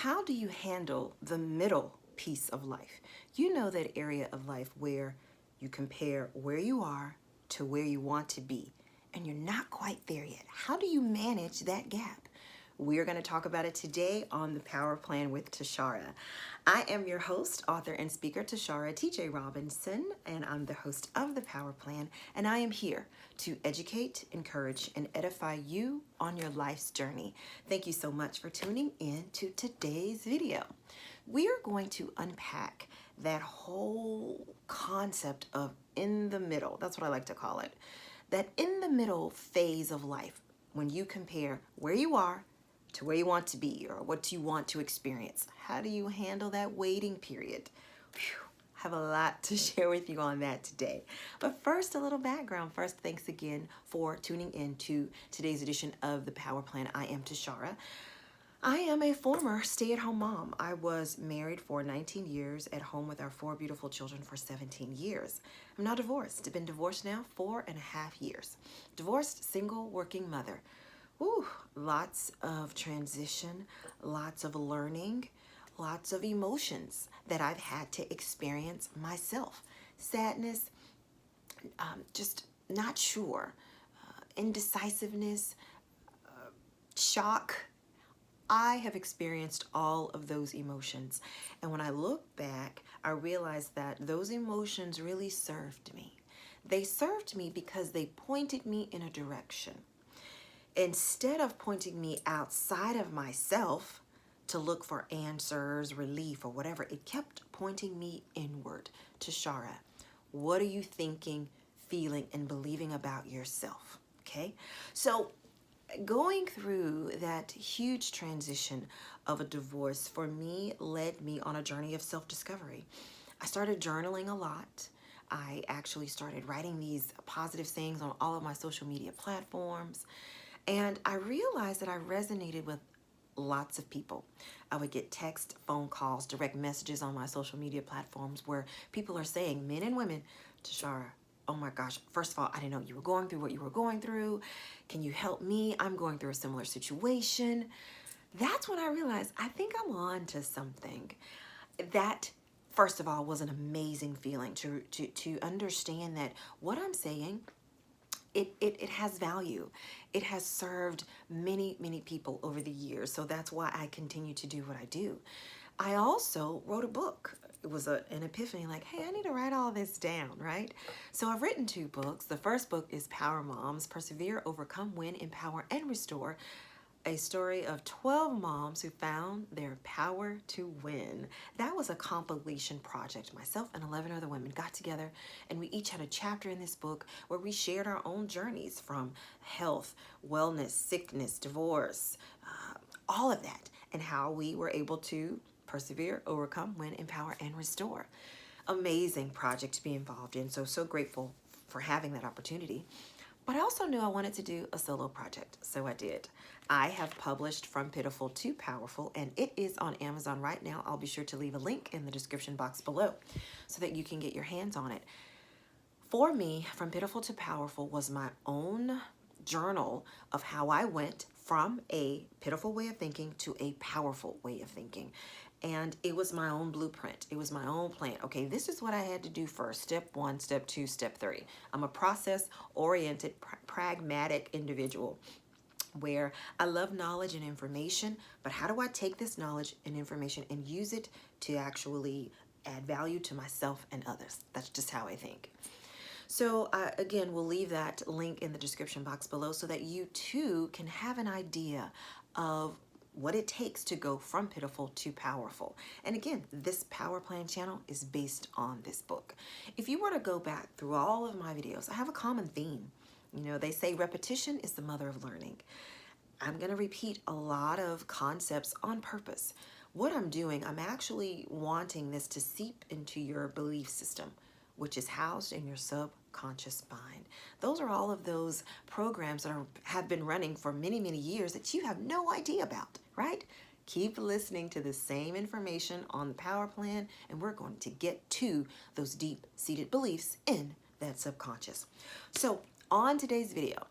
How do you handle the middle piece of life? You know, that area of life where you compare where you are to where you want to be, and you're not quite there yet. How do you manage that gap? We're going to talk about it today on The Power Plan with Tashara. I am your host, author, and speaker, Tashara TJ Robinson, and I'm the host of The Power Plan, and I am here to educate, encourage, and edify you on your life's journey. Thank you so much for tuning in to today's video. We are going to unpack that whole concept of in the middle. That's what I like to call it. That in the middle phase of life, when you compare where you are to where you want to be or what you want to experience. How do you handle that waiting period? Whew, I have a lot to share with you on that today. But first, a little background. First, thanks again for tuning in to today's edition of The Power Plan. I am Tashara. I am a former stay-at-home mom. I was married for 19 years, at home with our 4 beautiful children for 17 years. I'm now divorced. I've been divorced now 4.5 years. Divorced, single, working mother. Whew, lots of transition, lots of learning, lots of emotions that I've had to experience myself. Sadness, just not sure, indecisiveness, shock. I have experienced all of those emotions. And when I look back, I realized that those emotions really served me. They served me because they pointed me in a direction. Instead of pointing me outside of myself to look for answers, relief, or whatever, it kept pointing me inward. Tashara, what are you thinking, feeling, and believing about yourself? Okay? So going through that huge transition of a divorce for me led me on a journey of self-discovery. I started journaling a lot. I actually started writing these positive things on all of my social media platforms. And I realized that I resonated with lots of people. I would get text, phone calls, direct messages on my social media platforms where people are saying, men and women, Tashara, oh my gosh, first of all, I didn't know you were going through what you were going through. Can you help me? I'm going through a similar situation. That's when I realized I think I'm on to something. That, first of all, was an amazing feeling to understand that what I'm saying, it has value. It has served many, many people over the years. So that's why I continue to do what I do. I also wrote a book. It was an epiphany, like, hey, I need to write all this down, right? So I've written 2 books. The first book is Power Moms, Persevere, Overcome, Win, Empower, and Restore. A story of 12 moms who found their power to win. That was a compilation project. Myself and 11 other women got together, and we each had a chapter in this book where we shared our own journeys from health, wellness, sickness, divorce, all of that, and how we were able to persevere, overcome, win, empower, and restore. Amazing project to be involved in. So grateful for having that opportunity. But I also knew I wanted to do a solo project, so I did. I have published From Pitiful to Powerful, and it is on Amazon right now. I'll be sure to leave a link in the description box below so that you can get your hands on it. For me, From Pitiful to Powerful was my own journal of how I went from a pitiful way of thinking to a powerful way of thinking. And it was my own blueprint. It was my own plan. Okay, this is what I had to do first. Step 1, step 2, step 3. I'm a process-oriented, pragmatic individual where I love knowledge and information, but how do I take this knowledge and information and use it to actually add value to myself and others? That's just how I think. So again, we'll leave that link in the description box below so that you too can have an idea of what it takes to go from pitiful to powerful. And again, this Power Plan channel is based on this book. If you were to go back through all of my videos, I have a common theme. You know, they say repetition is the mother of learning. I'm going to repeat a lot of concepts on purpose. What I'm doing, I'm actually wanting this to seep into your belief system, which is housed in your subconscious mind. Those are all of those programs that have been running for many, many years that you have no idea about, right? Keep listening to the same information on the Power Plan, and we're going to get to those deep-seated beliefs in that subconscious. So on today's video,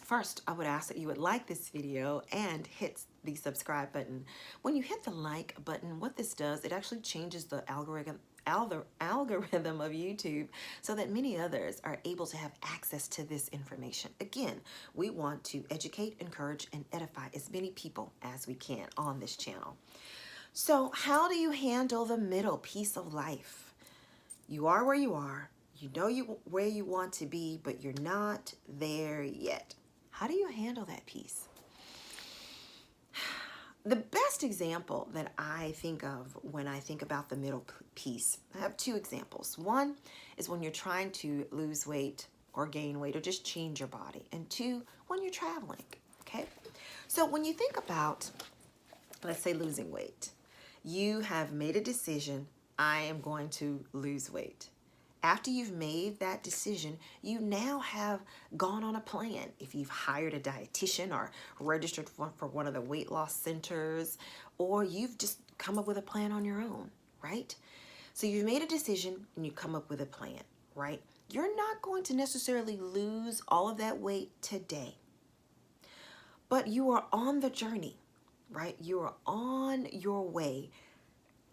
first, I would ask that you would like this video and hit the subscribe button. When you hit the like button, what this does, it actually changes the algorithm of YouTube so that many others are able to have access to this information. Again, we want to educate, encourage, and edify as many people as we can on this channel. So how do you handle the middle piece of life? You are where you are. You know where you want to be, but you're not there yet. How do you handle that piece? The best example that I think of when I think about the middle piece, I have two examples. One is when you're trying to lose weight or gain weight or just change your body. And two, when you're traveling, okay? So when you think about, let's say, losing weight, you have made a decision, I am going to lose weight. After you've made that decision, you now have gone on a plan. If you've hired a dietitian or registered for one of the weight loss centers, or you've just come up with a plan on your own, right? So you've made a decision and you come up with a plan, right? You're not going to necessarily lose all of that weight today, but you are on the journey, right? You are on your way.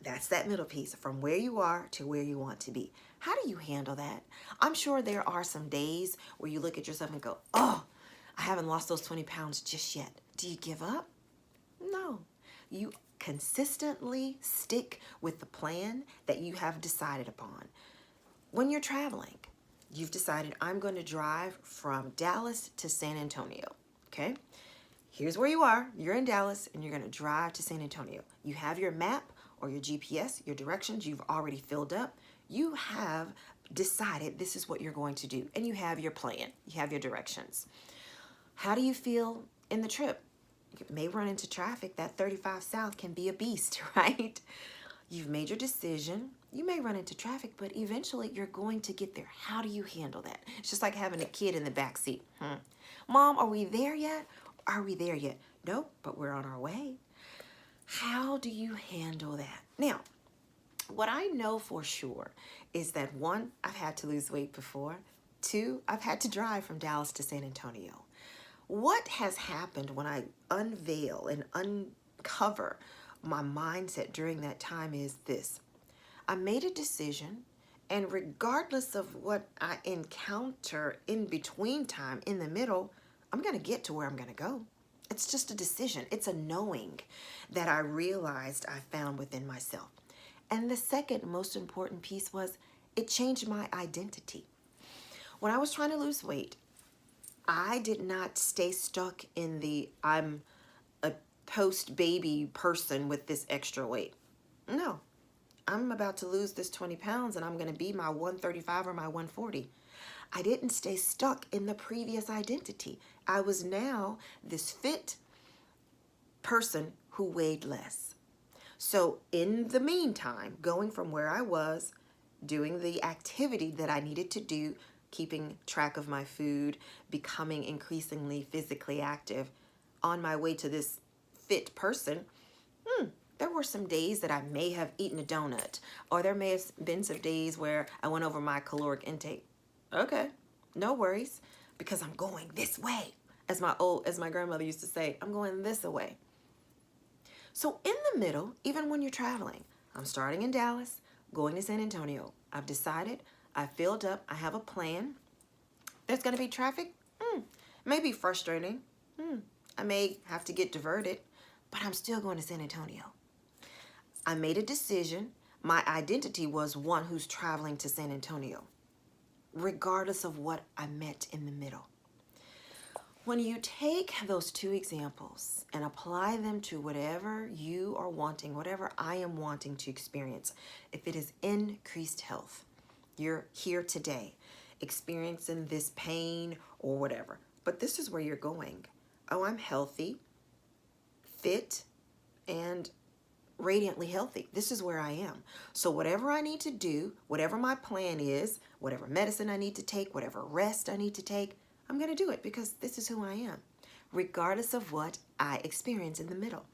That's that middle piece, from where you are to where you want to be. How do you handle that? I'm sure there are some days where you look at yourself and go, oh, I haven't lost those 20 pounds just yet. Do you give up? No. You consistently stick with the plan that you have decided upon. When you're traveling, you've decided, I'm going to drive from Dallas to San Antonio, okay? Here's where you are. You're in Dallas and you're going to drive to San Antonio. You have your map or your GPS, your directions, you've already filled up. You have decided this is what you're going to do, and you have your plan, you have your directions. How do you feel in the trip? You may run into traffic. That 35 South can be a beast, right? You've made your decision. You may run into traffic, but eventually you're going to get there. How do you handle that? It's just like having a kid in the back seat. Mom, are we there yet? Are we there yet? Nope, but we're on our way. How do you handle that? Now, what I know for sure is that one, I've had to lose weight before. Two, I've had to drive from Dallas to San Antonio. What has happened when I unveil and uncover my mindset during that time is this. I made a decision, and regardless of what I encounter in between time, in the middle, I'm going to get to where I'm going to go. It's just a decision. It's a knowing that I realized I found within myself. And the second most important piece was it changed my identity. When I was trying to lose weight, I did not stay stuck in the I'm a post-baby person with this extra weight. No, I'm about to lose this 20 pounds and I'm going to be my 135 or my 140. I didn't stay stuck in the previous identity. I was now this fit person who weighed less. So in the meantime, going from where I was, doing the activity that I needed to do, keeping track of my food, becoming increasingly physically active, on my way to this fit person, there were some days that I may have eaten a donut, or there may have been some days where I went over my caloric intake. Okay, no worries, because I'm going this way. As my grandmother used to say, I'm going this way. So in the middle, even when you're traveling, I'm starting in Dallas, going to San Antonio. I've decided, I filled up, I have a plan. There's going to be traffic. May be frustrating. I may have to get diverted, but I'm still going to San Antonio. I made a decision. My identity was one who's traveling to San Antonio, regardless of what I met in the middle. When you take those two examples and apply them to whatever you are wanting, whatever I am wanting to experience, if it is increased health, you're here today experiencing this pain or whatever, but this is where you're going. Oh, I'm healthy, fit, and radiantly healthy. This is where I am. So whatever I need to do, whatever my plan is, whatever medicine I need to take, whatever rest I need to take, I'm going to do it because this is who I am, regardless of what I experience in the middle.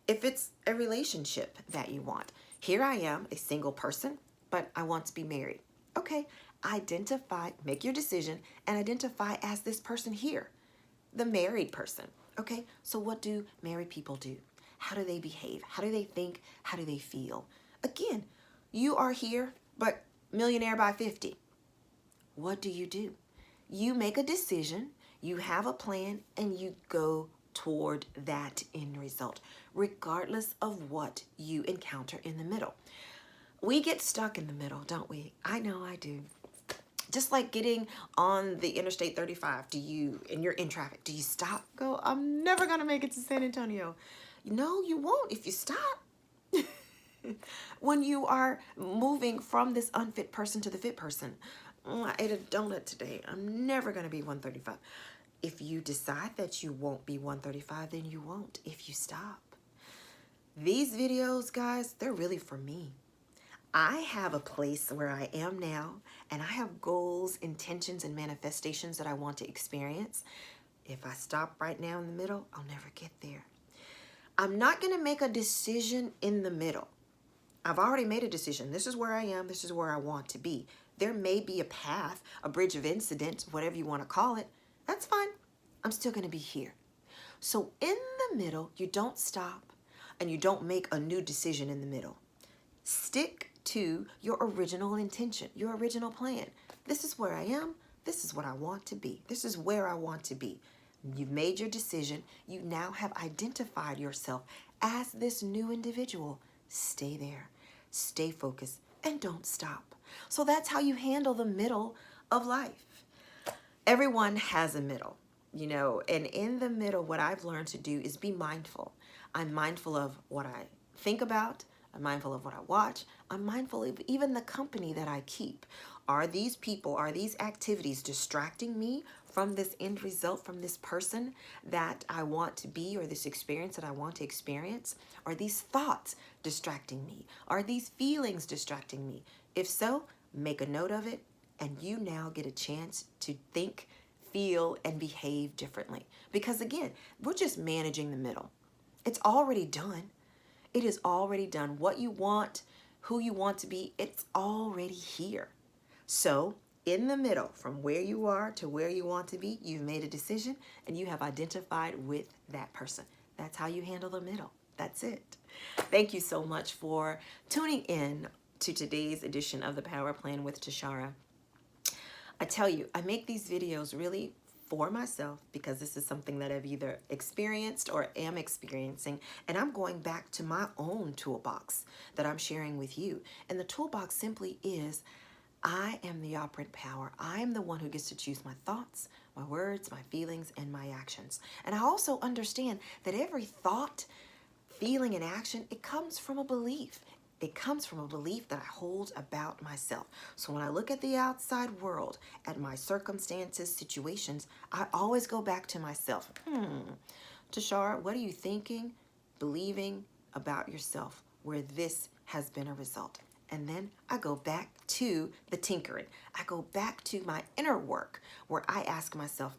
If it's a relationship that you want, here I am, a single person, but I want to be married. Okay, identify, make your decision, and identify as this person here, the married person. Okay, so what do married people do? How do they behave? How do they think? How do they feel? Again, you are here, but millionaire by 50. What do? You make a decision, you have a plan, and you go toward that end result, regardless of what you encounter in the middle. We get stuck in the middle, don't we? I know I do. Just like getting on the Interstate 35, and you're in traffic, do you stop? Go, I'm never gonna make it to San Antonio. No, you won't if you stop. When you are moving from this unfit person to the fit person, I ate a donut today. I'm never gonna be 135. If you decide that you won't be 135, then you won't if you stop. These videos, guys, they're really for me. I have a place where I am now, and I have goals, intentions, and manifestations that I want to experience. If I stop right now in the middle, I'll never get there. I'm not going to make a decision in the middle. I've already made a decision. This is where I am. This is where I want to be. There may be a path, a bridge of incidents, whatever you want to call it. That's fine. I'm still going to be here. So in the middle, you don't stop and you don't make a new decision in the middle. Stick to your original intention, your original plan. This is where I am. This is what I want to be. This is where I want to be. You've made your decision. You now have identified yourself as this new individual. Stay there. Stay focused and don't stop. So that's how you handle the middle of life. Everyone has a middle, and in the middle, what I've learned to do is be mindful. I'm mindful of what I think about. I'm mindful of what I watch. I'm mindful of even the company that I keep. Are these people, are these activities distracting me from this end result, from this person that I want to be, or this experience that I want to experience? Are these thoughts distracting me? Are these feelings distracting me? If so, make a note of it, and you now get a chance to think, feel, and behave differently. Because again, we're just managing the middle. It's already done. It is already done. What you want, who you want to be, it's already here. So in the middle, from where you are to where you want to be, you've made a decision and you have identified with that person. That's how you handle the middle. That's it. Thank you so much for tuning in to today's edition of the Power Plan with Tashara. I tell you, I make these videos really for myself because this is something that I've either experienced or am experiencing, and I'm going back to my own toolbox that I'm sharing with you. And the toolbox simply is, I am the operant power. I am the one who gets to choose my thoughts, my words, my feelings, and my actions. And I also understand that every thought, feeling, and action, it comes from a belief. It comes from a belief that I hold about myself. So when I look at the outside world, at my circumstances, situations, I always go back to myself. Tashara, what are you thinking, believing about yourself where this has been a result? And then I go back to the tinkering. I go back to my inner work where I ask myself,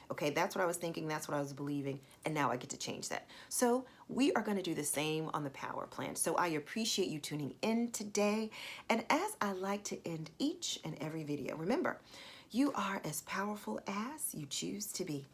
okay, that's what I was thinking, that's what I was believing, and now I get to change that. So we are going to do the same on the Power Plan. So I appreciate you tuning in today. And as I like to end each and every video, remember, you are as powerful as you choose to be.